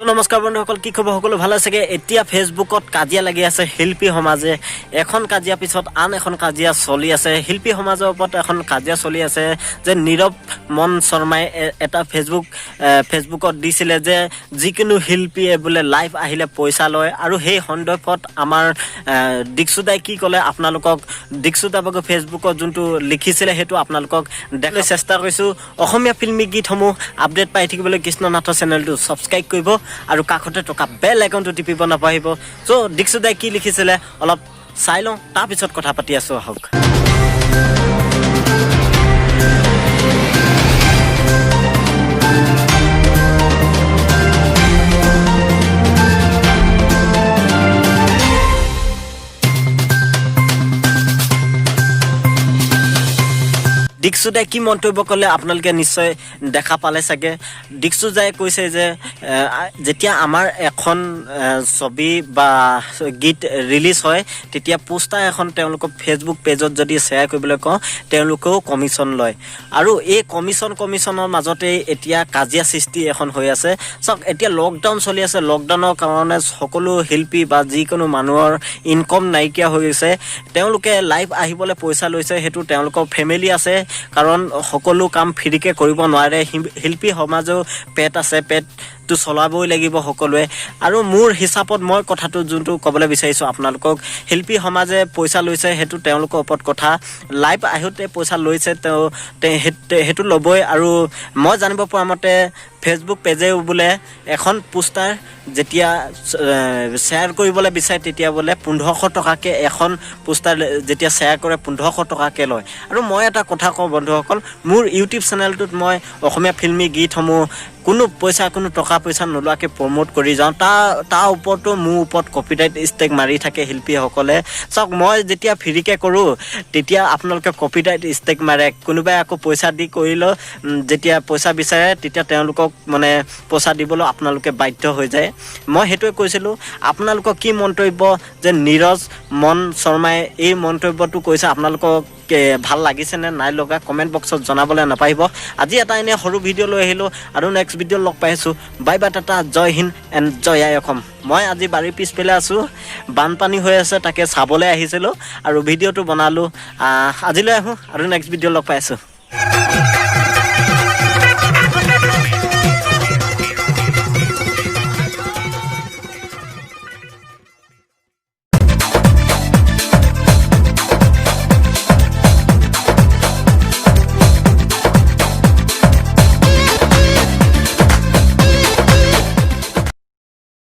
নমস্কাৰ বন্ধুসকল, কি খবৰ? সকলো ভালে আছেগে? এতিয়া ফেচবুকত কাজিয়া লাগি আছে শিল্পী সমাজে। এখন কাজিয়া পিছত আন এখন কাজিয়া চলি আছে। শিল্পী সমাজৰ ওপৰত এখন কাজিয়া চলি আছে যে নীৰৱ মন শৰ্মাই এটা ফেচবুকত দিছিলে যে যিকোনো শিল্পীয়ে বোলে লাইভ আহিলে পইচা লয়, আৰু সেই সন্দৰ্ভত আমাৰ দীক্ষুদাই কি ক'লে আপোনালোকক দীক্ষুদাবাবু ফেচবুকত যোনটো লিখিছিলে সেইটো আপোনালোকক দেখাবলৈ চেষ্টা কৰিছোঁ। অসমীয়া ফিল্মি গীতসমূহ আপডেট পাই থাকিবলৈ কৃষ্ণনাথৰ চেনেলটো ছাবস্ক্ৰাইব কৰিব আৰু কাষতে থকা বেল আইকনটো টিপিব নাপাহৰিব। চ' দীক্ষুদাই কি লিখিছিলে অলপ চাই লওঁ, তাৰপিছত কথা পাতি আছোঁ আহক। দীক্ষুদাই কি মন্তব্য ক'লে আপোনালোকে নিশ্চয় দেখা পালে চাগে। দীক্ষুদাই কৈছে যে যেতিয়া আমাৰ এখন ছবি বা গীত ৰিলিজ হয় তেতিয়া পোষ্টাৰ এখন তেওঁলোকৰ ফেচবুক পেজত যদি শ্বেয়াৰ কৰিবলৈ কওঁ তেওঁলোকেও কমিশ্যন লয়, আৰু এই কমিশ্যনৰ মাজতে এতিয়া কাজিয়া সৃষ্টি এখন হৈ আছে। চাওক, এতিয়া লকডাউন চলি আছে। লকডাউনৰ কাৰণে সকলো শিল্পী বা যিকোনো মানুহৰ ইনকম নাইকিয়া হৈ গৈছে। তেওঁলোকে লাইভ আহিবলৈ পইচা লৈছে, সেইটো তেওঁলোকৰ ফেমিলি আছে, কাৰণ সকলো কাম ফ্ৰীকে কৰিব নোৱাৰে। শিল্পী সমাজেও পেট আছে, পেটটো চলাবই লাগিব সকলোৱে। আৰু মোৰ হিচাপত মই কথাটো যোনটো ক'বলৈ বিচাৰিছোঁ আপোনালোকক, শিল্পী সমাজে পইচা লৈছে সেইটো তেওঁলোকৰ ওপৰত কথা। লাইভ আহোঁতে পইচা লৈছে সেইটো ল'বই। আৰু মই জানিব পৰা মতে ফেচবুক পেজেও বোলে এখন পোষ্টাৰ যেতিয়া শ্বেয়াৰ কৰিবলৈ বিচাৰে তেতিয়া বোলে 1500 টকাকৈ এখন পোষ্টাৰ যেতিয়া শ্বেয়াৰ কৰে 1500 টকাকৈ লয়। আৰু মই এটা কথা কওঁ বন্ধুসকল, মোৰ ইউটিউব চেনেলটোত মই অসমীয়া ফিল্মি গীতসমূহ কোনো টকা পইচা নোলোৱাকৈ প্ৰমোট কৰি যাওঁ। তাৰ ওপৰতো মোৰ ওপৰত কপিৰাইট ষ্ট্ৰাইক মাৰি থাকে শিল্পীসকলে। চাওক, মই যেতিয়া ফ্ৰীকৈ কৰোঁ তেতিয়া আপোনালোকে কপিৰাইট ষ্ট্ৰাইক মাৰে। কোনোবাই আকৌ পইচা দি কৰিলেও যেতিয়া পইচা বিচাৰে তেতিয়া তেওঁলোকক মানে পইচা দিবলৈ আপোনালোকে বাধ্য হৈ যায়। মই সেইটোৱে কৈছিলোঁ। আপোনালোকৰ কি মন্তব্য যে নীৰৱ মন শৰ্মাই এই মন্তব্যটো কৈছে, আপোনালোকক ভাল লাগিছে নে নাই লগা কমেণ্ট বক্সত জনাবলৈ নাপাহিব। আজি এটা এনে সৰু ভিডিঅ' লৈ আহিলোঁ, আৰু নেক্সট ভিডিঅ' লগ পাইছোঁ। Bye bye, tata, Jai Hind and Jai Aai Asom. মই আজি বাৰীৰ পিছফালে আছোঁ, বানপানী হৈ আছে, তাকে চাবলৈ আহিছিলোঁ আৰু ভিডিঅ'টো বনালোঁ। আজিলৈ আহোঁ আৰু নেক্সট ভিডিঅ' লগ পাইছোঁ।